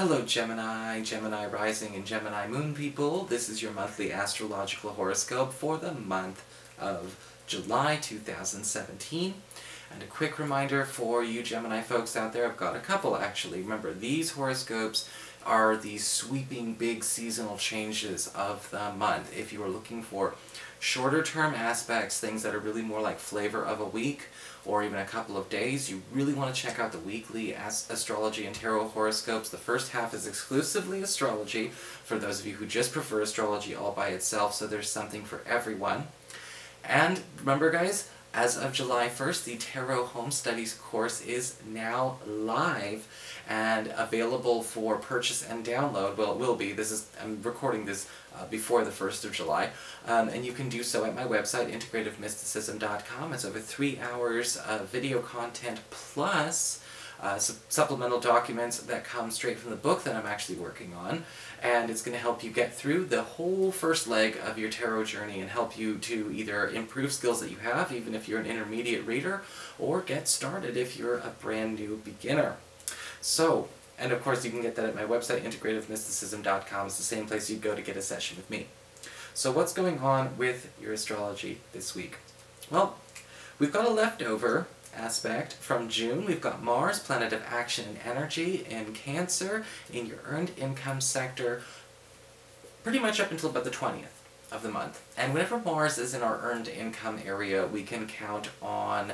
Hello Gemini, Gemini Rising and Gemini Moon people. This is your monthly astrological horoscope for the month of July 2017. And a quick reminder for you Gemini folks out there, I've got a couple actually. Remember, these horoscopes are the sweeping big seasonal changes of the month. If you are looking for shorter term aspects, things that are really more like flavor of a week or even a couple of days, you really want to check out the weekly astrology and tarot horoscopes. The first half is exclusively astrology for those of you who just prefer astrology all by itself, so there's something for everyone. And remember guys, as of July 1st, the Tarot Home Studies course is now live and available for purchase and download. Well, it will be. I'm recording this before the 1st of July. And you can do so at my website, integrativemysticism.com. It's over 3 hours of video content plus supplemental documents that come straight from the book that I'm actually working on, and it's going to help you get through the whole first leg of your tarot journey and help you to either improve skills that you have, even if you're an intermediate reader, or get started if you're a brand new beginner. So, and of course you can get that at my website, integrativemysticism.com. It's the same place you'd go to get a session with me. So what's going on with your astrology this week? Well, we've got a leftover aspect from June. We've got Mars, planet of action and energy, in Cancer, in your earned income sector, pretty much up until about the 20th of the month. And whenever Mars is in our earned income area, we can count on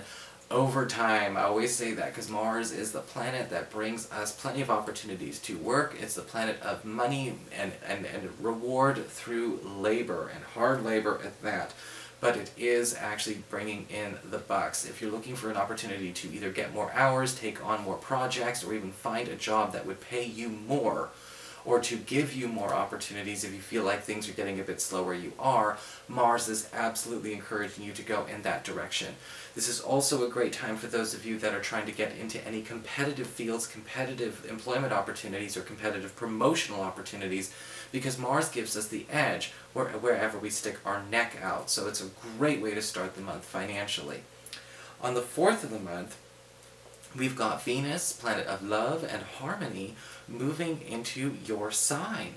overtime. I always say that because Mars is the planet that brings us plenty of opportunities to work. It's the planet of money and reward through labor, and hard labor at that. But it is actually bringing in the bucks. If you're looking for an opportunity to either get more hours, take on more projects, or even find a job that would pay you more, or to give you more opportunities if you feel like things are getting a bit slow where you are, Mars is absolutely encouraging you to go in that direction. This is also a great time for those of you that are trying to get into any competitive fields, competitive employment opportunities, or competitive promotional opportunities, because Mars gives us the edge wherever we stick our neck out. So it's a great way to start the month financially. On the 4th of the month, we've got Venus, planet of love and harmony, moving into your sign,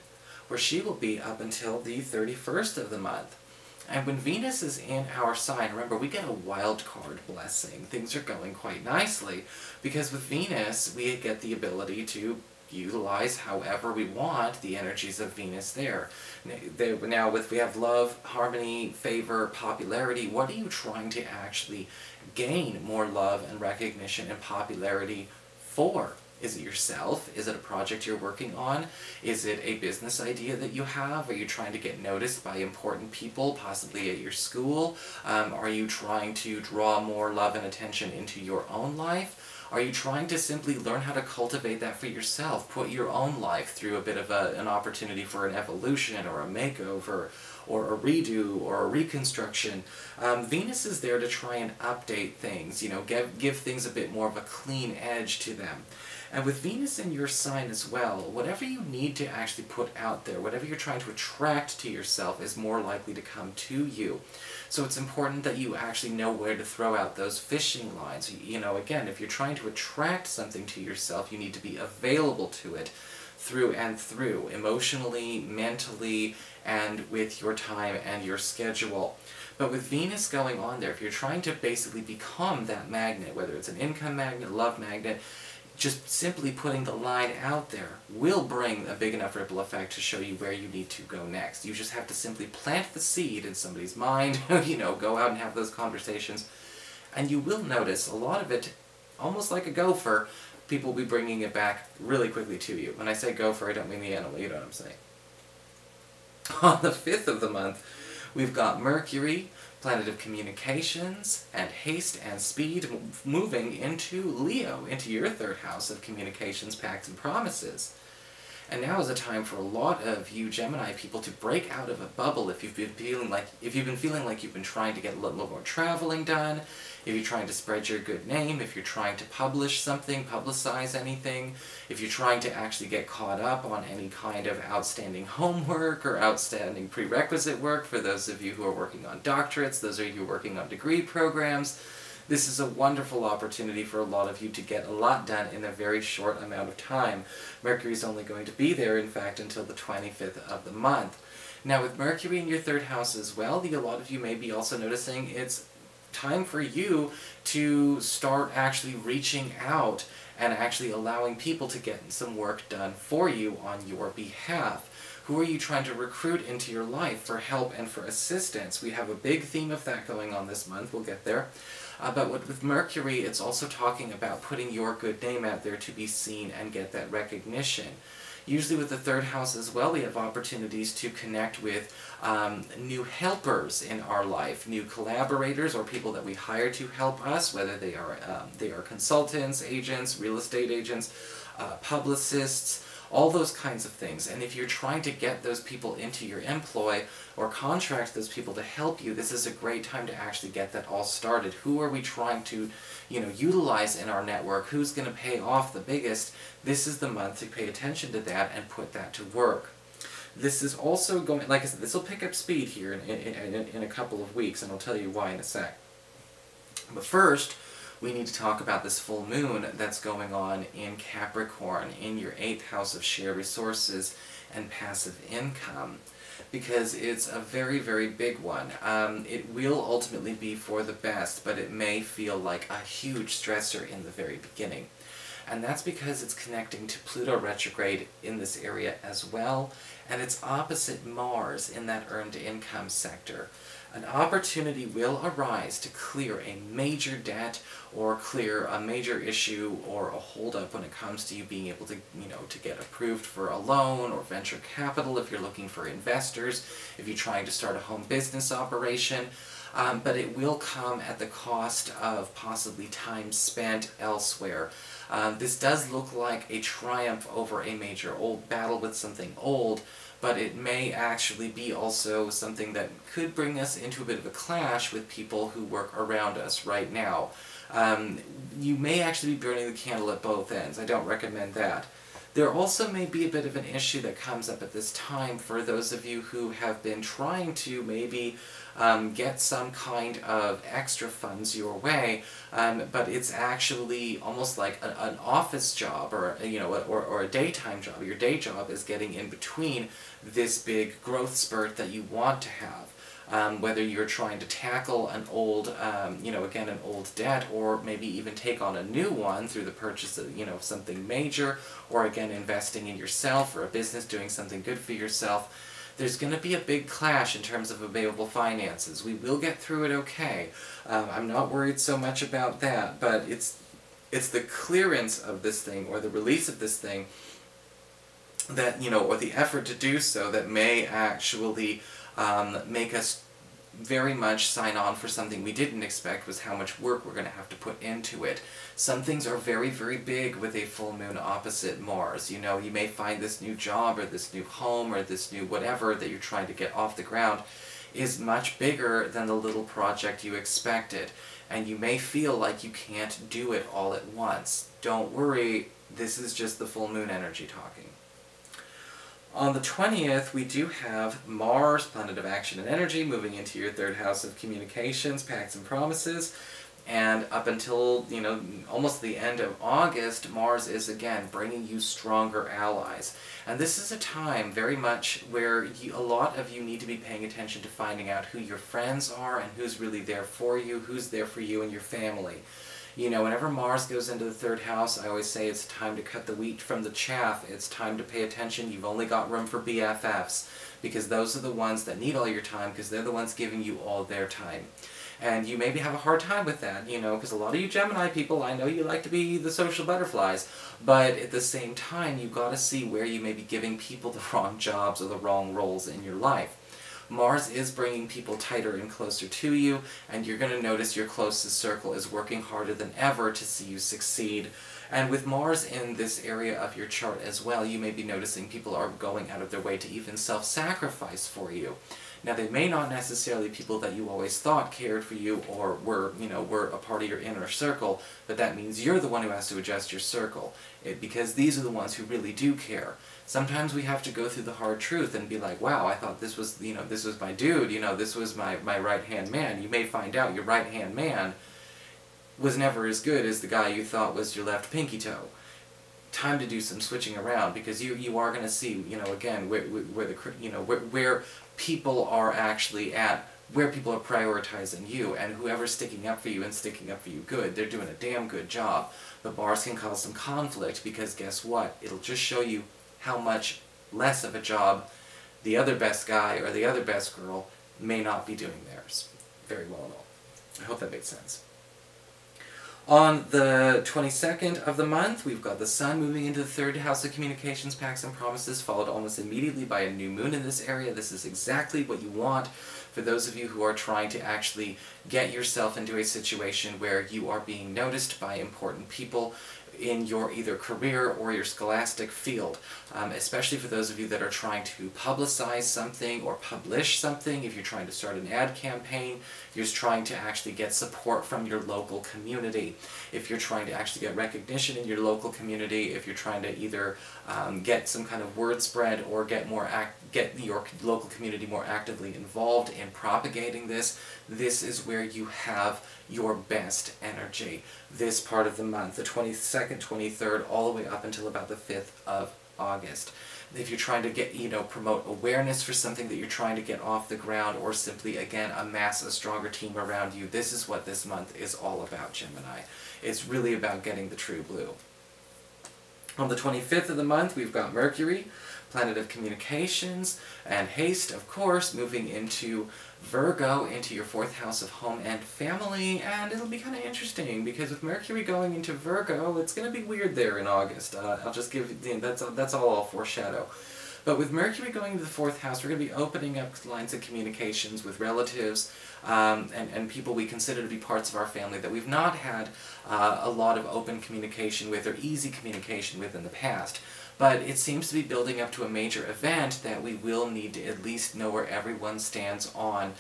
where she will be up until the 31st of the month. And when Venus is in our sign, remember, we get a wild card blessing. Things are going quite nicely, because with Venus, we get the ability to utilize however we want the energies of Venus there. Now, we have love, harmony, favor, popularity. What are you trying to actually gain more love and recognition and popularity for? Is it yourself? Is it a project you're working on? Is it a business idea that you have? Are you trying to get noticed by important people, possibly at your school? Are you trying to draw more love and attention into your own life? Are you trying to simply learn how to cultivate that for yourself? Put your own life through a bit of an opportunity for an evolution or a makeover or a redo or a reconstruction. Venus is there to try and update things, you know, give things a bit more of a clean edge to them. And with Venus in your sign as well, whatever you need to actually put out there, whatever you're trying to attract to yourself is more likely to come to you. So it's important that you actually know where to throw out those fishing lines. You know, again, if you're trying to attract something to yourself, you need to be available to it through and through, emotionally, mentally, and with your time and your schedule. But with Venus going on there, if you're trying to basically become that magnet, whether it's an income magnet, love magnet, just simply putting the line out there will bring a big enough ripple effect to show you where you need to go next. You just have to simply plant the seed in somebody's mind, you know, go out and have those conversations, and you will notice a lot of it, almost like a gopher, people will be bringing it back really quickly to you. When I say gopher, I don't mean the animal, you know what I'm saying. On the 5th of the month, we've got Mercury, planet of communications and haste and speed, moving into Leo, into your 3rd house of communications, pacts, and promises. And now is a time for a lot of you Gemini people to break out of a bubble if you've been feeling like you've been trying to get a little more traveling done, if you're trying to spread your good name, if you're trying to publish something, publicize anything, if you're trying to actually get caught up on any kind of outstanding homework or outstanding prerequisite work, for those of you who are working on doctorates, those of you working on degree programs, This is a wonderful opportunity for a lot of you to get a lot done in a very short amount of time. Mercury's only going to be there, in fact, until the 25th of the month. Now, with Mercury in your third house as well, a lot of you may be also noticing it's time for you to start actually reaching out and actually allowing people to get some work done for you on your behalf. Who are you trying to recruit into your life for help and for assistance? We have a big theme of that going on this month. We'll get there. But with Mercury, it's also talking about putting your good name out there to be seen and get that recognition. Usually with the third house as well, we have opportunities to connect with new helpers in our life, new collaborators or people that we hire to help us, whether they are consultants, agents, real estate agents, publicists, all those kinds of things. And if you're trying to get those people into your employ or contract those people to help you, this is a great time to actually get that all started. Who are we trying to, utilize in our network? Who's going to pay off the biggest? This is the month to pay attention to that and put that to work. This is also going, like I said, this will pick up speed here in a couple of weeks, and I'll tell you why in a sec. But first, we need to talk about this full moon that's going on in Capricorn, in your 8th house of shared resources and passive income, because it's a very, very big one. It will ultimately be for the best, but it may feel like a huge stressor in the very beginning. And that's because it's connecting to Pluto retrograde in this area as well, and it's opposite Mars in that earned income sector. An opportunity will arise to clear a major debt or clear a major issue or a holdup when it comes to you being able to, to get approved for a loan or venture capital if you're looking for investors, if you're trying to start a home business operation. But it will come at the cost of possibly time spent elsewhere. This does look like a triumph over a major old battle with something old, but it may actually be also something that could bring us into a bit of a clash with people who work around us right now. You may actually be burning the candle at both ends. I don't recommend that. There also may be a bit of an issue that comes up at this time for those of you who have been trying to maybe get some kind of extra funds your way, but it's actually almost like an office job or a daytime job. Your day job is getting in between this big growth spurt that you want to have. Whether you're trying to tackle an old, again, an old debt, or maybe even take on a new one through the purchase of, something major, or again, investing in yourself or a business, doing something good for yourself, there's going to be a big clash in terms of available finances. We will get through it okay. I'm not worried so much about that, but it's the clearance of this thing, or the release of this thing, that, or the effort to do so that may actually make us very much sign on for something we didn't expect, was how much work we're going to have to put into it. Some things are very, very big with a full moon opposite Mars. You may find this new job or this new home or this new whatever that you're trying to get off the ground is much bigger than the little project you expected. And you may feel like you can't do it all at once. Don't worry, this is just the full moon energy talking. On the 20th, we do have Mars, planet of action and energy, moving into your 3rd house of communications, pacts and promises. And up until, almost the end of August, Mars is again bringing you stronger allies. And this is a time very much where a lot of you need to be paying attention to finding out who your friends are and who's really there for you, who's there for you and your family. Whenever Mars goes into the 3rd house, I always say it's time to cut the wheat from the chaff. It's time to pay attention. You've only got room for BFFs, because those are the ones that need all your time, because they're the ones giving you all their time. And you maybe have a hard time with that, because a lot of you Gemini people, I know you like to be the social butterflies, but at the same time, you've got to see where you may be giving people the wrong jobs or the wrong roles in your life. Mars is bringing people tighter and closer to you, and you're going to notice your closest circle is working harder than ever to see you succeed. And with Mars in this area of your chart as well, you may be noticing people are going out of their way to even self-sacrifice for you. Now, they may not necessarily be people that you always thought cared for you or were a part of your inner circle, but that means you're the one who has to adjust your circle, because these are the ones who really do care. Sometimes we have to go through the hard truth and be like, wow, I thought this was, this was my dude, this was my right-hand man. You may find out your right-hand man was never as good as the guy you thought was your left pinky toe. Time to do some switching around, because you are going to see, again, where people are actually at, where people are prioritizing you, and whoever's sticking up for you and sticking up for you good, they're doing a damn good job. But bars can cause some conflict, because guess what? It'll just show you how much less of a job the other best guy or the other best girl may not be doing theirs. Very well and all. I hope that makes sense. On the 22nd of the month, we've got the Sun moving into the 3rd house of communications, pacts, and promises, followed almost immediately by a new moon in this area. This is exactly what you want for those of you who are trying to actually get yourself into a situation where you are being noticed by important people in your either career or your scholastic field, especially for those of you that are trying to publicize something or publish something. If you're trying to start an ad campaign, you're trying to actually get support from your local community. If you're trying to actually get recognition in your local community, if you're trying to either get some kind of word spread or get your local community more actively involved in propagating this, this is where you have your best energy this part of the month, the 22nd, 23rd, all the way up until about the 5th of August. If you're trying to get, promote awareness for something that you're trying to get off the ground, or simply, again, amass a stronger team around you, this is what this month is all about, Gemini. It's really about getting the true blue. On the 25th of the month, we've got Mercury, planet of communications and haste, of course, moving into Virgo, into your 4th house of home and family, and it'll be kind of interesting, because with Mercury going into Virgo, it's going to be weird there in August. I'll just give you, that's all I'll foreshadow. But with Mercury going into the 4th house, we're going to be opening up lines of communications with relatives and people we consider to be parts of our family that we've not had a lot of open communication with or easy communication with in the past. But it seems to be building up to a major event that we will need to at least know where everyone stands on.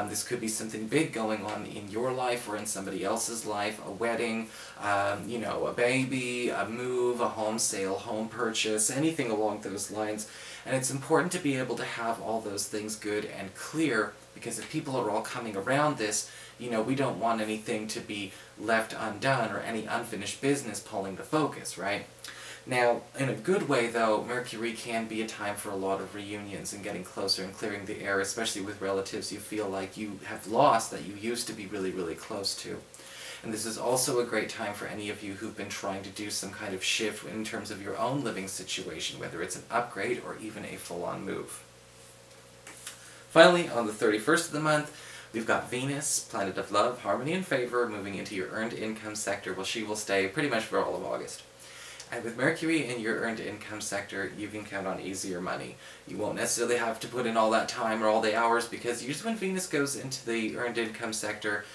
This could be something big going on in your life or in somebody else's life, a wedding, a baby, a move, a home sale, home purchase, anything along those lines. And it's important to be able to have all those things good and clear, because if people are all coming around this, we don't want anything to be left undone or any unfinished business pulling the focus, right? Now, in a good way, though, Mercury can be a time for a lot of reunions and getting closer and clearing the air, especially with relatives you feel like you have lost that you used to be really, really close to. And this is also a great time for any of you who've been trying to do some kind of shift in terms of your own living situation, whether it's an upgrade or even a full-on move. Finally, on the 31st of the month, we've got Venus, planet of love, harmony, and favor, moving into your earned income sector. Well, she will stay pretty much for all of August. And with Mercury in your earned income sector, you can count on easier money. You won't necessarily have to put in all that time or all the hours, because usually when Venus goes into the earned income sector,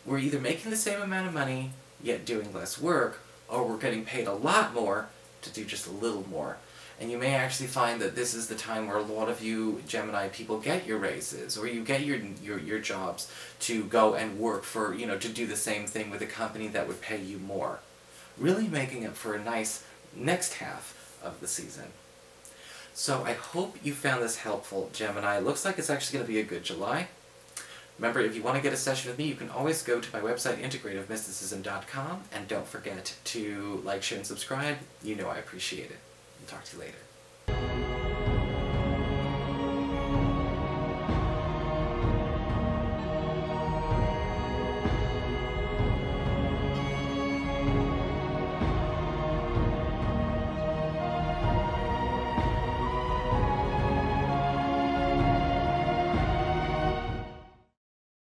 we're either making the same amount of money, yet doing less work, or we're getting paid a lot more to do just a little more. And you may actually find that this is the time where a lot of you Gemini people get your raises, or you get your jobs to go and work for, to do the same thing with a company that would pay you more. Really making up for a nice next half of the season. So I hope you found this helpful, Gemini. It looks like it's actually going to be a good July. Remember, if you want to get a session with me, you can always go to my website, integrativemysticism.com, and don't forget to like, share, and subscribe. I appreciate it. I'll talk to you later.